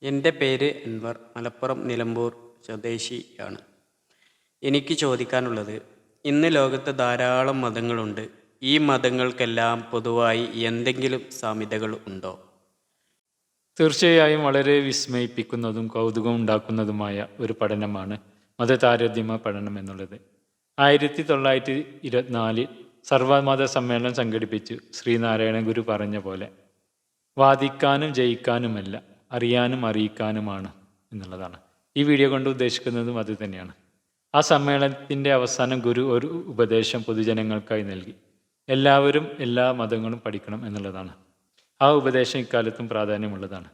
എൻ്റെ പേര് അൻവർ. മലപ്പുറം നിലമ്പൂർ സ്വദേശിയാണ്. എനിക്ക് ചോദിക്കാനുള്ളത്, ഇന്ന് ലോകത്ത് ധാരാളം മതങ്ങളുണ്ട്. ഈ മതങ്ങൾക്കെല്ലാം പൊതുവായി എന്തെങ്കിലും സാമ്യതകൾ ഉണ്ടോ? തീർച്ചയായും വളരെ വിസ്മയിപ്പിക്കുന്നതും കൗതുകം ഉണ്ടാക്കുന്നതുമായ ഒരു പഠനമാണ് മതതാരതമ്യ പഠനം എന്നുള്ളത്. 1924 സർവമത സമ്മേളനം സംഘടിപ്പിച്ചു ശ്രീനാരായണ ഗുരു പറഞ്ഞ പോലെ വാദിക്കാനും ജയിക്കാനുമല്ല, അറിയാനും അറിയിക്കാനുമാണ് എന്നുള്ളതാണ്. ഈ വീഡിയോ കൊണ്ട് ഉദ്ദേശിക്കുന്നതും അത് തന്നെയാണ്. ആ സമ്മേളനത്തിൻ്റെ അവസാനം ഗുരു ഒരു ഉപദേശം പൊതുജനങ്ങൾക്കായി നൽകി. എല്ലാവരും എല്ലാ മതങ്ങളും പഠിക്കണം എന്നുള്ളതാണ്. ആ ഉപദേശം ഇക്കാലത്തും പ്രാധാന്യമുള്ളതാണ്.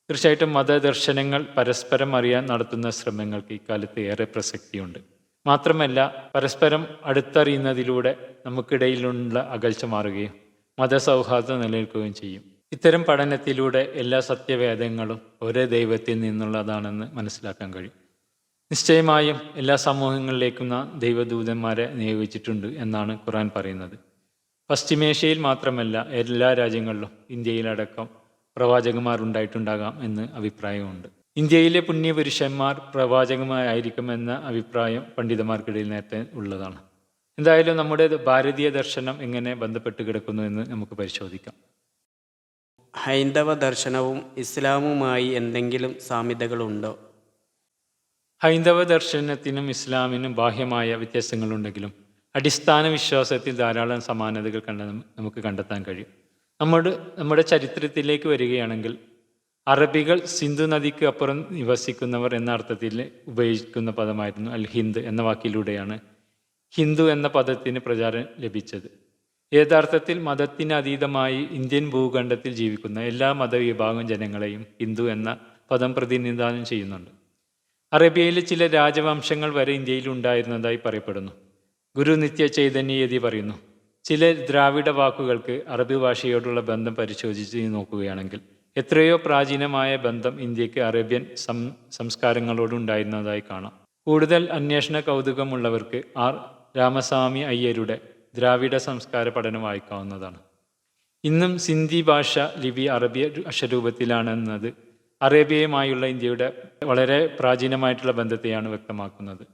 തീർച്ചയായിട്ടും മതദർശനങ്ങൾ പരസ്പരം അറിയാൻ നടത്തുന്ന ശ്രമങ്ങൾക്ക് ഇക്കാലത്ത് ഏറെ പ്രസക്തിയുണ്ട്. മാത്രമല്ല, പരസ്പരം അടുത്തറിയുന്നതിലൂടെ നമുക്കിടയിലുള്ള അകൽച്ച മാറുകയും മതസൗഹാർദ്ദം നിലനിൽക്കുകയും ചെയ്യും. ഇത്തരം പഠനത്തിലൂടെ എല്ലാ സത്യവേദങ്ങളും ഒരേ ദൈവത്തിൽ നിന്നുള്ളതാണെന്ന് മനസ്സിലാക്കാൻ കഴിയും. നിശ്ചയമായും എല്ലാ സമൂഹങ്ങളിലേക്കും നാം ദൈവദൂതന്മാരെ നിയോഗിച്ചിട്ടുണ്ട് എന്നാണ് ഖുർആൻ പറയുന്നത്. പശ്ചിമേഷ്യയിൽ മാത്രമല്ല, എല്ലാ രാജ്യങ്ങളിലും ഇന്ത്യയിലടക്കം പ്രവാചകന്മാർ ഉണ്ടായിട്ടുണ്ടാകാം എന്ന് അഭിപ്രായമുണ്ട്. ഇന്ത്യയിലെ പുണ്യപുരുഷന്മാർ പ്രവാചകമായിരിക്കുമെന്ന അഭിപ്രായം പണ്ഡിതന്മാർക്കിടയിൽ നേരത്തെ ഉള്ളതാണ്. എന്തായാലും നമ്മുടെ ഭാരതീയ ദർശനം എങ്ങനെ ബന്ധപ്പെട്ട് കിടക്കുന്നു എന്ന് നമുക്ക് പരിശോധിക്കാം. ഹൈന്ദവ ദർശനവും ഇസ്ലാമുമായി എന്തെങ്കിലും സാമ്യതകളുണ്ടോ? ഹൈന്ദവ ദർശനത്തിനും ഇസ്ലാമിനും ബാഹ്യമായ വ്യത്യാസങ്ങളുണ്ടെങ്കിലും അടിസ്ഥാന വിശ്വാസത്തിൽ ധാരാളം സമാനതകൾ നമുക്ക് കണ്ടെത്താൻ കഴിയും. നമ്മുടെ ചരിത്രത്തിലേക്ക് വരികയാണെങ്കിൽ, അറബികൾ സിന്ധു നദിക്ക് അപ്പുറം നിവസിക്കുന്നവർ എന്ന അർത്ഥത്തിൽ ഉപയോഗിക്കുന്ന പദമായിരുന്നു അൽ ഹിന്ദ് എന്ന വാക്കിലൂടെയാണ് ഹിന്ദു എന്ന പദത്തിന് പ്രചാരം ലഭിച്ചത്. യഥാർത്ഥത്തിൽ മതത്തിന് അതീതമായി ഇന്ത്യൻ ഭൂഖണ്ഡത്തിൽ ജീവിക്കുന്ന എല്ലാ മതവിഭാഗം ജനങ്ങളെയും ഹിന്ദു എന്ന പദം പ്രതിനിധാനം ചെയ്യുന്നുണ്ട്. അറേബ്യയിലെ ചില രാജവംശങ്ങൾ വരെ ഇന്ത്യയിൽ ഉണ്ടായിരുന്നതായി പറയപ്പെടുന്നു. ഗുരു നിത്യ ചൈതന്യയതി പറയുന്നു, ചില ദ്രാവിഡ വാക്കുകൾക്ക് അറബി ഭാഷയോടുള്ള ബന്ധം പരിശോധിച്ച് നോക്കുകയാണെങ്കിൽ എത്രയോ പ്രാചീനമായ ബന്ധം ഇന്ത്യക്ക് അറേബ്യൻ സംസ്കാരങ്ങളോടുണ്ടായിരുന്നതായി കാണാം. കൂടുതൽ അന്വേഷണ കൗതുകമുള്ളവർക്ക് ആർ രാമസ്വാമി അയ്യരുടെ ദ്രാവിഡ സംസ്കാര പഠനം വായിക്കാവുന്നതാണ്. ഇന്നും സിന്ധി ഭാഷ ലിപി അറബി അക്ഷരൂപത്തിലാണെന്നത് അറേബ്യയുമായുള്ള ഇന്ത്യയുടെ വളരെ പ്രാചീനമായിട്ടുള്ള ബന്ധത്തെയാണ് വ്യക്തമാക്കുന്നത്.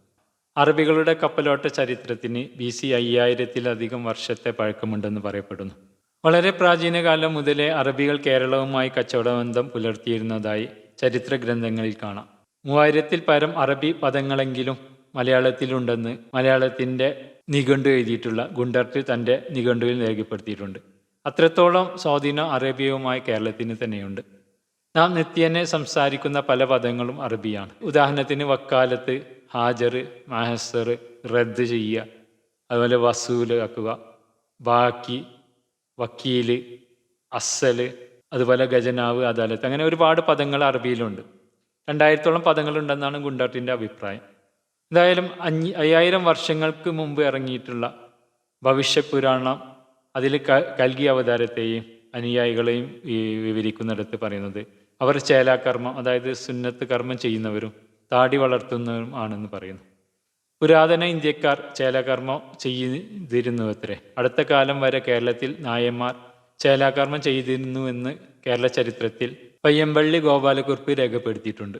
അറബികളുടെ കപ്പലോട്ട ചരിത്രത്തിന് BC 5000-ലധികം വർഷത്തെ പഴക്കമുണ്ടെന്ന് പറയപ്പെടുന്നു. വളരെ പ്രാചീന കാലം മുതലേ അറബികൾ കേരളവുമായി കച്ചവട ബന്ധം പുലർത്തിയിരുന്നതായി ചരിത്ര ഗ്രന്ഥങ്ങളിൽ കാണാം. 3000-ൽ പരം അറബി പദങ്ങളെങ്കിലും മലയാളത്തിലുണ്ടെന്ന് മലയാളത്തിൻ്റെ നിഘണ്ടു എഴുതിയിട്ടുള്ള ഗുണ്ടർട്ട് തൻ്റെ നിഘണ്ടുവിൽ രേഖപ്പെടുത്തിയിട്ടുണ്ട്. അത്രത്തോളം സ്വാധീനം അറേബ്യയുമായി കേരളത്തിന് തന്നെയുണ്ട്. നാം നിത്യേന സംസാരിക്കുന്ന പല പദങ്ങളും അറബിയാണ്. ഉദാഹരണത്തിന് വക്കാലത്ത്, ഹാജർ, മഹസർ, റദ്ദ് ചെയ്യുക, അതുപോലെ വസൂല് ആക്കുക, ബാക്കി, വക്കീല്, അസ്സല്, അതുപോലെ ഖജനാവ്, അദാലത്ത്, അങ്ങനെ ഒരുപാട് പദങ്ങൾ അറബിയിലുണ്ട്. 2000-ഓളം പദങ്ങളുണ്ടെന്നാണ് ഗുണ്ടർട്ടിൻ്റെ അഭിപ്രായം. എന്തായാലും 5000 വർഷങ്ങൾക്ക് മുമ്പ് ഇറങ്ങിയിട്ടുള്ള ഭവിഷ്യപുരാണം അതിൽ കൽഗി അവതാരത്തെയും അനുയായികളെയും വിവരിക്കുന്നിടത്ത് പറയുന്നത് അവർ ചേലാകർമ്മം, അതായത് സുന്നത്ത് കർമ്മം ചെയ്യുന്നവരും താടി വളർത്തുന്നവരും ആണെന്ന് പറയുന്നു. പുരാതന ഇന്ത്യക്കാർ ചേലാകർമ്മം ചെയ്തിരുന്നുവത്രേ. അടുത്ത കാലം വരെ കേരളത്തിൽ നായന്മാർ ചേലാകർമ്മം ചെയ്തിരുന്നുവെന്ന് കേരള ചരിത്രത്തിൽ പയ്യമ്പള്ളി ഗോപാലകുറുപ്പ് രേഖപ്പെടുത്തിയിട്ടുണ്ട്.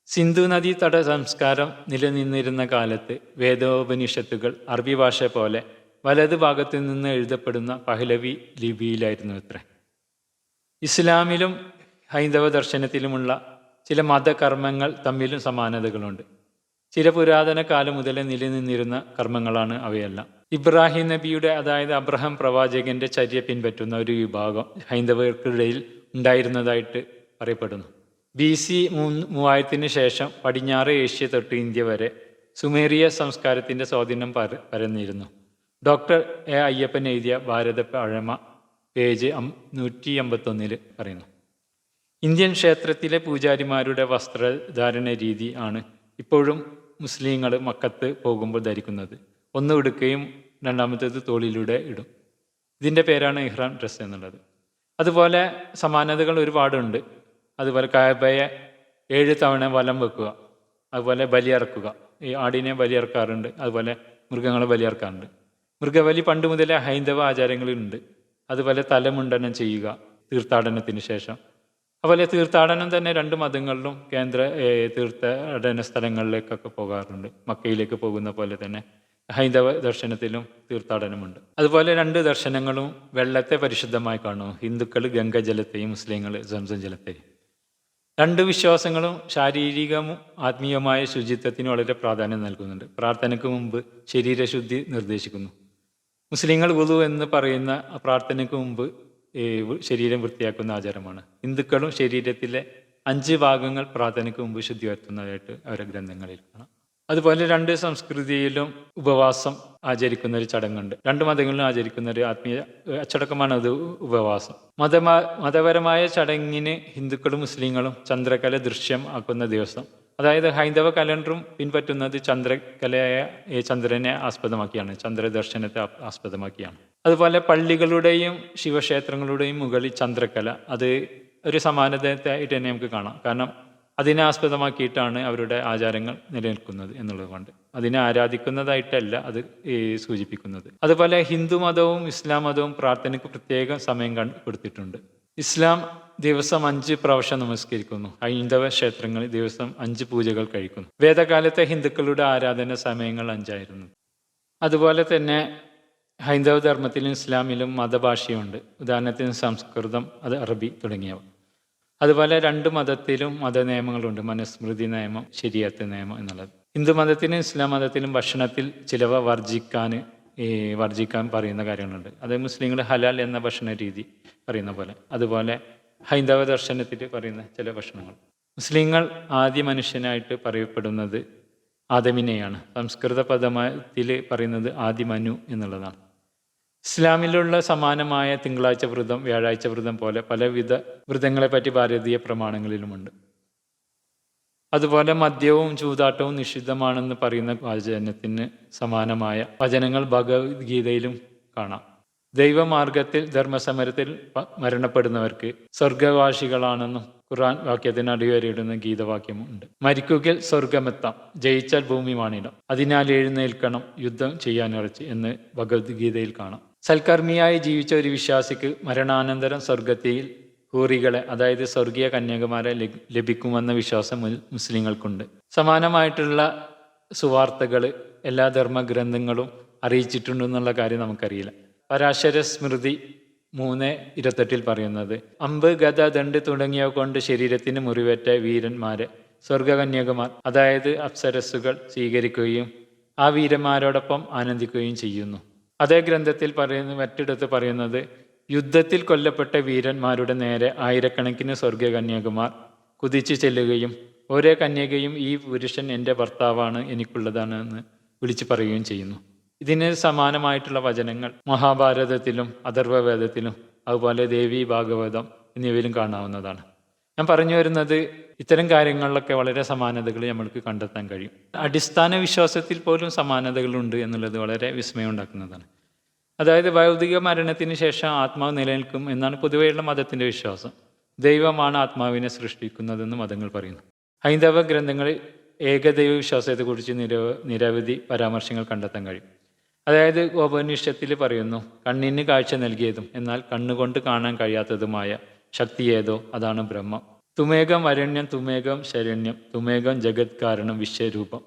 സിന്ധു നദീ തട സംസ്കാരം നിലനിന്നിരുന്ന കാലത്ത് വേദോപനിഷത്തുകൾ അറബി ഭാഷ പോലെ വലത് ഭാഗത്തു നിന്ന് എഴുതപ്പെടുന്ന പഹ്ലവി ലിപിയിലായിരുന്നു അത്രേ. ഇസ്ലാമിലും ഹൈന്ദവ ദർശനത്തിലുമുള്ള ചില മതകർമ്മങ്ങൾ തമ്മിലും സമാനതകളുണ്ട്. ചില പുരാതന കാലം മുതലേ നിലനിന്നിരുന്ന കർമ്മങ്ങളാണ് അവയെല്ലാം. ഇബ്രാഹിം നബിയുടെ, അതായത് അബ്രഹാം പ്രവാചകന്റെ ചര്യ പിൻപറ്റുന്ന ഒരു വിഭാഗം ഹൈന്ദവർക്കിടയിൽ ഉണ്ടായിരുന്നതായിട്ട് പറയപ്പെടുന്നു. BC 3000-ന് ശേഷം പടിഞ്ഞാറ് ഏഷ്യ തൊട്ട് ഇന്ത്യ വരെ സുമേറിയ സംസ്കാരത്തിൻ്റെ സ്വാധീനം പരന്നിരുന്നു. Doctor A. അയ്യപ്പൻ എഴുതിയ ഭാരത പഴമ പേജ് 151 പറയുന്നു, ഇന്ത്യൻ ക്ഷേത്രത്തിലെ പൂജാരിമാരുടെ വസ്ത്രധാരണ രീതി ആണ് ഇപ്പോഴും മുസ്ലിങ്ങൾ മക്കത്ത് പോകുമ്പോൾ ധരിക്കുന്നത്. ഒന്ന് ഉടുക്കുകയും രണ്ടാമത്തേത് തോളിലൂടെ ഇടും. ഇതിൻ്റെ പേരാണ് ഇഹ്റാം ഡ്രസ്സ് എന്നുള്ളത്. അതുപോലെ സമാനതകൾ ഒരുപാടുണ്ട്. അതുപോലെ കഅബയെ 7 തവണ വലം വെക്കുക, അതുപോലെ ബലിയറക്കുക. ഈ ആടിനെ ബലിയറക്കാറുണ്ട്, അതുപോലെ മൃഗങ്ങളെ ബലിയറക്കാറുണ്ട്. മൃഗബലി പണ്ട് മുതലേ ഹൈന്ദവ ആചാരങ്ങളിലുണ്ട്. അതുപോലെ തലമുണ്ടനം ചെയ്യുക തീർത്ഥാടനത്തിന് ശേഷം. അതുപോലെ തീർത്ഥാടനം തന്നെ രണ്ട് മതങ്ങളിലും കേന്ദ്ര തീർത്ഥാടന സ്ഥലങ്ങളിലേക്കൊക്കെ പോകാറുണ്ട്. മക്കയിലേക്ക് പോകുന്ന പോലെ തന്നെ ഹൈന്ദവ ദർശനത്തിലും തീർത്ഥാടനമുണ്ട്. അതുപോലെ രണ്ട് ദർശനങ്ങളും വെള്ളത്തെ പരിശുദ്ധമായി കാണുന്നു. ഹിന്ദുക്കൾ ഗംഗജലത്തെയും മുസ്ലിങ്ങൾ സംസം ജലത്തെയും. രണ്ട് വിശ്വാസങ്ങളും ശാരീരികവും ആത്മീയമായ ശുചിത്വത്തിന് വളരെ പ്രാധാന്യം നൽകുന്നുണ്ട്. പ്രാർത്ഥനയ്ക്ക് മുമ്പ് ശരീരശുദ്ധി നിർദ്ദേശിക്കുന്നു. മുസ്ലിങ്ങൾ വുളു എന്ന് പറയുന്ന പ്രാർത്ഥനയ്ക്ക് മുമ്പ് ശരീരം വൃത്തിയാക്കുന്ന ആചാരമാണ്. ഹിന്ദുക്കളും ശരീരത്തിലെ 5 ഭാഗങ്ങൾ പ്രാർത്ഥനയ്ക്ക് മുമ്പ് ശുദ്ധി വരുത്തുന്നതായിട്ട് അവരുടെ ഗ്രന്ഥങ്ങളിൽ കാണാം. അതുപോലെ രണ്ട് സംസ്കൃതിയിലും ഉപവാസം ആചരിക്കുന്ന ഒരു ചടങ്ങുണ്ട്. രണ്ട് മതങ്ങളിലും ആചരിക്കുന്ന ഒരു ആത്മീയ അച്ചടക്കമാണ് അത് ഉപവാസം. മതപരമായ ചടങ്ങിന് ഹിന്ദുക്കളും മുസ്ലിങ്ങളും ചന്ദ്രകല ദൃശ്യം ആക്കുന്ന ദിവസം, അതായത് ഹൈന്ദവ കലണ്ടറും പിൻപറ്റുന്നത് ചന്ദ്രകലയായ ചന്ദ്രനെ ആസ്പദമാക്കിയാണ്, ചന്ദ്രദർശനത്തെ ആസ്പദമാക്കിയാണ്. അതുപോലെ പള്ളികളുടെയും ശിവക്ഷേത്രങ്ങളുടെയും മുകളിൽ ചന്ദ്രകല, അത് ഒരു സമാനതയായിട്ട് തന്നെ നമുക്ക് കാണാം. കാരണം അതിനെ ആസ്പദമാക്കിയിട്ടാണ് അവരുടെ ആചാരങ്ങൾ നിലനിൽക്കുന്നത് എന്നുള്ളത് കൊണ്ട്. അതിനെ ആരാധിക്കുന്നതായിട്ടല്ല അത് സൂചിപ്പിക്കുന്നത്. അതുപോലെ ഹിന്ദു മതവും ഇസ്ലാം മതവും പ്രാർത്ഥനയ്ക്ക് പ്രത്യേകം സമയം കൊടുത്തിട്ടുണ്ട്. ഇസ്ലാം ദിവസം 5 പ്രാവശ്യം നമസ്കരിക്കുന്നു. ഹൈന്ദവ ക്ഷേത്രങ്ങളിൽ ദിവസം 5 പൂജകൾ കഴിക്കുന്നു. വേദകാലത്തെ ഹിന്ദുക്കളുടെ ആരാധന സമയങ്ങൾ 5 ആയിരുന്നു. അതുപോലെ തന്നെ ഹൈന്ദവ ധർമ്മത്തിലും ഇസ്ലാമിലും മതഭാഷയുണ്ട്. ഉദാഹരണത്തിന് സംസ്കൃതം, അത് അറബി തുടങ്ങിയവ. അതുപോലെ രണ്ട് മതത്തിലും മതനിയമങ്ങളുണ്ട്. മനുസ്മൃതി നിയമം, ശരീഅത്ത് നിയമം എന്നുള്ളത്. ഹിന്ദു മതത്തിലും ഇസ്ലാം മതത്തിലും ഭക്ഷണത്തിൽ ചിലവ വർജിക്കാൻ പറയുന്ന കാര്യങ്ങളുണ്ട്. അത് മുസ്ലിങ്ങൾ ഹലാൽ എന്ന ഭക്ഷണ രീതി പറയുന്ന പോലെ. അതുപോലെ ഹൈന്ദവ ദർശനത്തിൽ പറയുന്ന ചില ഭക്ഷണങ്ങൾ. മുസ്ലിങ്ങൾ ആദ്യ മനുഷ്യനായിട്ട് പറയപ്പെടുന്നത് ആദമിനെയാണ്. സംസ്കൃത പദത്തിൽ പറയുന്നത് ആദി മനു എന്നുള്ളതാണ്. ഇസ്ലാമിലുള്ള സമാനമായ തിങ്കളാഴ്ച വ്രതം, വ്യാഴാഴ്ച വ്രതം പോലെ പലവിധ വ്രതങ്ങളെപ്പറ്റി ഭാരതീയ പ്രമാണങ്ങളിലുമുണ്ട്. അതുപോലെ മദ്യവും ചൂതാട്ടവും നിഷിദ്ധമാണെന്ന് പറയുന്ന വചനത്തിന് സമാനമായ വചനങ്ങൾ ഭഗവത്ഗീതയിലും കാണാം. ദൈവമാർഗത്തിൽ ധർമ്മസമരത്തിൽ മരണപ്പെടുന്നവർക്ക് സ്വർഗവാസികളാണെന്നും ഖുർആൻ വാക്യത്തിന് അടിവരയിടുന്ന ഗീതവാക്യമുണ്ട്. മരിക്കുകയിൽ സ്വർഗമെത്താം, ജയിച്ചാൽ ഭൂമി വാണിടാം, അതിനാൽ എഴുന്നേൽക്കണം, യുദ്ധം ചെയ്യാനുറച്ച് എന്ന് ഭഗവത്ഗീതയിൽ കാണാം. സൽക്കർമ്മിയായി ജീവിച്ച ഒരു വിശ്വാസിക്ക് മരണാനന്തരം സ്വർഗത്തിൽ ഹൂറികളെ, അതായത് സ്വർഗീയ കന്യാകുമാരെ ലഭിക്കുമെന്ന വിശ്വാസം മുസ്ലിങ്ങൾക്കുണ്ട്. സമാനമായിട്ടുള്ള സുവാർത്തകൾ എല്ലാ ധർമ്മഗ്രന്ഥങ്ങളും അറിയിച്ചിട്ടുണ്ടെന്നുള്ള കാര്യം നമുക്കറിയില്ല. പരാശര സ്മൃതി 3:28 പറയുന്നത്, അമ്പ്, ഗദ, ദണ്ഡ് തുടങ്ങിയവ കൊണ്ട് ശരീരത്തിന് മുറിവേറ്റ വീരന്മാരെ സ്വർഗകന്യകുമാർ, അതായത് അപ്സരസ്സുകൾ സ്വീകരിക്കുകയും ആ വീരന്മാരോടൊപ്പം ആനന്ദിക്കുകയും ചെയ്യുന്നു. അതേ ഗ്രന്ഥത്തിൽ മറ്റിടത്ത് പറയുന്നത്, യുദ്ധത്തിൽ കൊല്ലപ്പെട്ട വീരന്മാരുടെ നേരെ ആയിരക്കണക്കിന് സ്വർഗകന്യകുമാർ കുതിച്ചു ചെല്ലുകയും ഓരോ കന്യകയും ഈ പുരുഷൻ എൻ്റെ ഭർത്താവാണ്, എനിക്കുള്ളതാണ് എന്ന് വിളിച്ചു പറയുകയും ചെയ്യുന്നു. ഇതിന് സമാനമായിട്ടുള്ള വചനങ്ങൾ മഹാഭാരതത്തിലും അഥർവവേദത്തിലും അതുപോലെ ദേവി ഭാഗവതം എന്നിവയിലും കാണാവുന്നതാണ്. ഞാൻ പറഞ്ഞു വരുന്നത്, ഇത്തരം കാര്യങ്ങളിലൊക്കെ വളരെ സമാനതകൾ നമ്മൾക്ക് കണ്ടെത്താൻ കഴിയും. അടിസ്ഥാന വിശ്വാസത്തിൽ പോലും സമാനതകളുണ്ട് എന്നുള്ളത് വളരെ വിസ്മയം ഉണ്ടാക്കുന്നതാണ്. അതായത് ഭൗതിക മരണത്തിന് ശേഷം ആത്മാവ് നിലനിൽക്കും എന്നാണ് പൊതുവെയുള്ള മതത്തിൻ്റെ വിശ്വാസം. ദൈവമാണ് ആത്മാവിനെ സൃഷ്ടിക്കുന്നതെന്ന് മതങ്ങൾ പറയുന്നു. ഹൈന്ദവ ഗ്രന്ഥങ്ങളിൽ ഏകദൈവ വിശ്വാസത്തെക്കുറിച്ച് നിരവധി പരാമർശങ്ങൾ കണ്ടെത്താൻ കഴിയും. അതായത് ഉപനിഷത്തിൽ പറയുന്നു, കണ്ണിന് കാഴ്ച നൽകിയതും എന്നാൽ കണ്ണുകൊണ്ട് കാണാൻ കഴിയാത്തതുമായ ശക്തി ഏതോ അതാണ് ബ്രഹ്മം. തുമേകം വരണ്യം, തുമേകം ശരണ്യം, തുമേകം ജഗത് കാരണം വിശ്വരൂപം.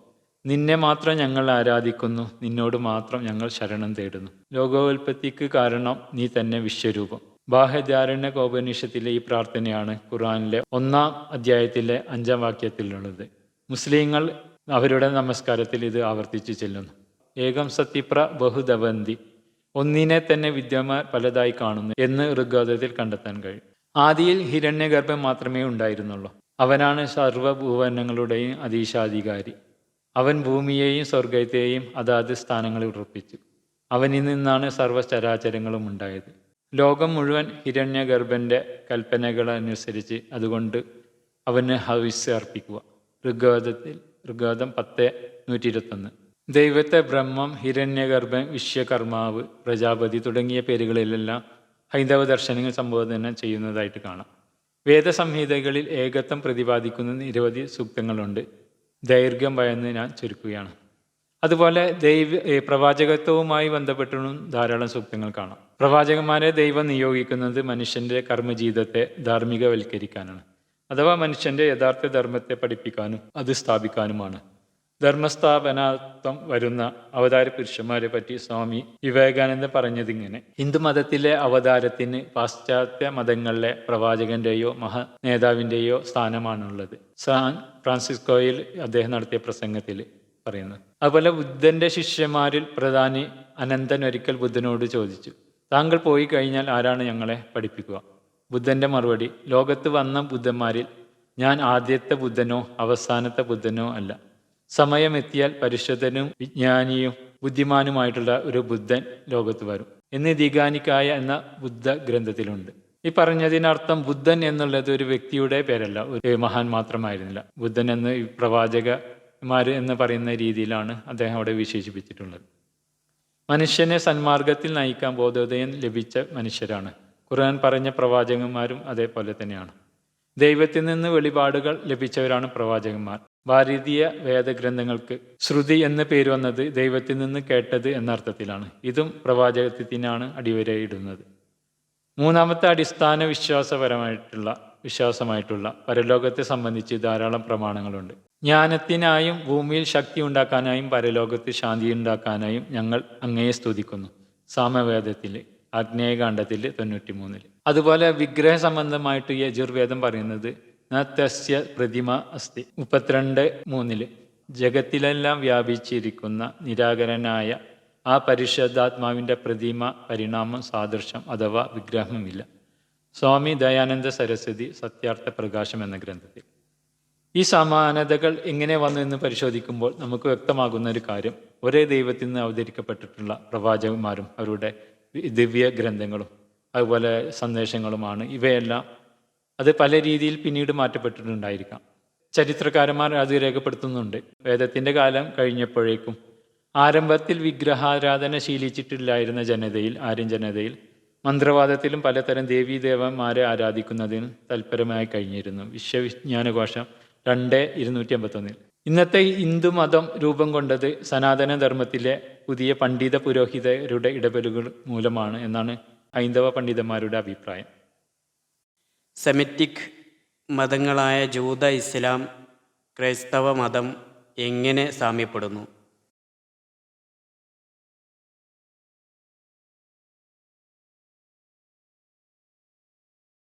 നിന്നെ മാത്രം ഞങ്ങൾ ആരാധിക്കുന്നു, നിന്നോട് മാത്രം ഞങ്ങൾ ശരണം തേടുന്നു. ലോകോൽപത്തിക്ക് കാരണം നീ തന്നെ വിശ്വരൂപം. ബാഹ്യധാരണ്യകോപനിഷത്തിലെ ഈ പ്രാർത്ഥനയാണ് ഖുർആനിലെ 1-ാം അധ്യായത്തിലെ 5-ാം വാക്യത്തിലുള്ളത്. മുസ്ലിങ്ങൾ അവരുടെ നമസ്കാരത്തിൽ ഇത് ആവർത്തിച്ച് ചെല്ലുന്നു. ഏകം സത്യപ്ര ബഹുദവന്തി, ഒന്നിനെ തന്നെ വിദ്യമാൻ പലതായി കാണുന്നു എന്ന് ഋഗ്വേദത്തിൽ കണ്ടെത്താൻ കഴിയും. ആദിയിൽ ഹിരണ്യഗർഭൻ മാത്രമേ ഉണ്ടായിരുന്നുള്ളൂ. അവനാണ് സർവ്വഭുവനങ്ങളുടെയും അധീശാധികാരി. അവൻ ഭൂമിയെയും സ്വർഗത്തെയും അതാത് സ്ഥാനങ്ങളിൽ ഉറപ്പിച്ചു. അവനിൽ നിന്നാണ് സർവ്വചരാചരങ്ങളും ഉണ്ടായത്. ലോകം മുഴുവൻ ഹിരണ്യഗർഭൻ്റെ കൽപ്പനകളനുസരിച്ച് അതുകൊണ്ട് അവന് ഹവിസ് അർപ്പിക്കുക. ഋഗ്വേദം 10:121. ദൈവത്തെ ബ്രഹ്മം, ഹിരണ്യഗർഭൻ, വിശ്വകർമാവ്, പ്രജാപതി തുടങ്ങിയ പേരുകളിലെല്ലാം ഹൈന്ദവ ദർശനങ്ങൾ സംബോധന ചെയ്യുന്നതായിട്ട് കാണാം. വേദസംഹിതകളിൽ ഏകത്വം പ്രതിപാദിക്കുന്ന നിരവധി സൂക്തങ്ങളുണ്ട്. ദൈർഘ്യം ഭയന്ന് ഞാൻ ചുരുക്കുകയാണ്. അതുപോലെ പ്രവാചകത്വവുമായി ബന്ധപ്പെട്ടും ധാരാളം സൂക്തങ്ങൾ കാണാം. പ്രവാചകന്മാരെ ദൈവം നിയോഗിക്കുന്നത് മനുഷ്യൻ്റെ കർമ്മജീവിതത്തെ ധാർമ്മികവൽക്കരിക്കാനാണ്. അഥവാ മനുഷ്യൻ്റെ യഥാർത്ഥ ധർമ്മത്തെ പഠിപ്പിക്കാനും അത് സ്ഥാപിക്കാനുമാണ്. ധർമ്മസ്ഥാപനാർത്ഥം വരുന്ന അവതാര പുരുഷന്മാരെ പറ്റി സ്വാമി വിവേകാനന്ദ പറഞ്ഞതിങ്ങനെ: ഹിന്ദുമതത്തിലെ അവതാരത്തിന് പാശ്ചാത്യ മതങ്ങളിലെ പ്രവാചകന്റെയോ നേതാവിൻ്റെയോ സ്ഥാനമാണുള്ളത്. സാൻ ഫ്രാൻസിസ്കോയിൽ അദ്ദേഹം നടത്തിയ പ്രസംഗത്തിൽ പറയുന്നത്. അതുപോലെ ബുദ്ധന്റെ ശിഷ്യന്മാരിൽ പ്രധാനി അനന്തൻ ഒരിക്കൽ ബുദ്ധനോട് ചോദിച്ചു, താങ്കൾ പോയി കഴിഞ്ഞാൽ ആരാണ് ഞങ്ങളെ പഠിപ്പിക്കുക? ബുദ്ധന്റെ മറുപടി: ലോകത്ത് വന്ന ബുദ്ധന്മാരിൽ ഞാൻ ആദ്യത്തെ ബുദ്ധനോ അവസാനത്തെ ബുദ്ധനോ അല്ല. സമയമെത്തിയാൽ പരിശുദ്ധനും വിജ്ഞാനിയും ബുദ്ധിമാനുമായിട്ടുള്ള ഒരു ബുദ്ധൻ ലോകത്ത് വരും എന്ന് ദീഗാനിക്കായ എന്ന ബുദ്ധ ഗ്രന്ഥത്തിലുണ്ട്. ഈ പറഞ്ഞതിനർത്ഥം ബുദ്ധൻ എന്നുള്ളത് ഒരു വ്യക്തിയുടെ പേരല്ല, ഒരു മഹാൻ മാത്രമായിരുന്നില്ല. ബുദ്ധൻ എന്ന് ഈ പ്രവാചകന്മാർ എന്ന് പറയുന്ന രീതിയിലാണ് അദ്ദേഹം അവിടെ വിശേഷിപ്പിച്ചിട്ടുള്ളത്. മനുഷ്യനെ സന്മാർഗത്തിൽ നയിക്കാൻ ബോധോദയം ലഭിച്ച മനുഷ്യരാണ്. ഖുർആൻ പറഞ്ഞ പ്രവാചകന്മാരും അതേപോലെ തന്നെയാണ്. ദൈവത്തിൽ നിന്ന് വെളിപാടുകൾ ലഭിച്ചവരാണ് പ്രവാചകന്മാർ. ഭാരതീയ വേദഗ്രന്ഥങ്ങൾക്ക് ശ്രുതി എന്ന പേര് വന്നത് ദൈവത്തിൽ നിന്ന് കേട്ടത് എന്ന അർത്ഥത്തിലാണ്. ഇതും പ്രവാചകത്വത്തിനാണ് അടിവരയിടുന്നത്. മൂന്നാമത്തെ അടിസ്ഥാന വിശ്വാസമായിട്ടുള്ള പരലോകത്തെ സംബന്ധിച്ച് ധാരാളം പ്രമാണങ്ങളുണ്ട്. ജ്ഞാനത്തിനായും ഭൂമിയിൽ ശക്തി ഉണ്ടാക്കാനായും പരലോകത്ത് ശാന്തി ഉണ്ടാക്കാനായും ഞങ്ങൾ അങ്ങയെ സ്തുതിക്കുന്നു. സാമവേദത്തിൽ ആഗ്നേയകാണ്ഡത്തിൽ 93. അതുപോലെ വിഗ്രഹ സംബന്ധമായിട്ട് യജുർവേദം പറയുന്നത് നസ്യ പ്രതിമ അസ്തി 32:3. ജഗത്തിലെല്ലാം വ്യാപിച്ചിരിക്കുന്ന നിരാകരനായ ആ പരിശുദ്ധാത്മാവിൻ്റെ പ്രതിമ, പരിണാമം, സാദൃശ്യം അഥവാ വിഗ്രഹമില്ല. സ്വാമി ദയാനന്ദ സരസ്വതി സത്യാർത്ഥ പ്രകാശം എന്ന ഗ്രന്ഥത്തിൽ. ഈ സമാനതകൾ എങ്ങനെ വന്നു എന്ന് പരിശോധിക്കുമ്പോൾ നമുക്ക് വ്യക്തമാകുന്ന ഒരു കാര്യം, ഒരേ ദൈവത്തിൽ നിന്ന് അവതരിക്കപ്പെട്ടിട്ടുള്ള പ്രവാചകന്മാരും അവരുടെ ദിവ്യ ഗ്രന്ഥങ്ങളും അതുപോലെ സന്ദേശങ്ങളുമാണ്. ഇവയെല്ലാം അത് പല രീതിയിൽ പിന്നീട് മാറ്റപ്പെട്ടിട്ടുണ്ടായിരിക്കാം. ചരിത്രകാരന്മാർ അത് രേഖപ്പെടുത്തുന്നുണ്ട്. വേദത്തിൻ്റെ കാലം കഴിഞ്ഞപ്പോഴേക്കും ആരംഭത്തിൽ വിഗ്രഹാരാധന ശീലിച്ചിട്ടില്ലായിരുന്ന ആര്യൻ ജനതയിൽ മന്ത്രവാദത്തിലും പലതരം ദേവീദേവന്മാരെ ആരാധിക്കുന്നതിന് തൽപരമായി കഴിഞ്ഞിരുന്നു. വിശ്വവിജ്ഞാനകോശം 2:251. ഇന്നത്തെ ഹിന്ദുമതം രൂപം കൊണ്ടത് സനാതന ധർമ്മത്തിലെ പുതിയ പണ്ഡിത പുരോഹിതരുടെ ഇടപെടലുകൾ മൂലമാണ് എന്നാണ് ഹൈന്ദവ പണ്ഡിതന്മാരുടെ അഭിപ്രായം. സെമിറ്റിക് മതങ്ങളായ ജൂത, ഇസ്ലാം, ക്രൈസ്തവ മതം എങ്ങനെ സാമ്യപ്പെടുന്നു?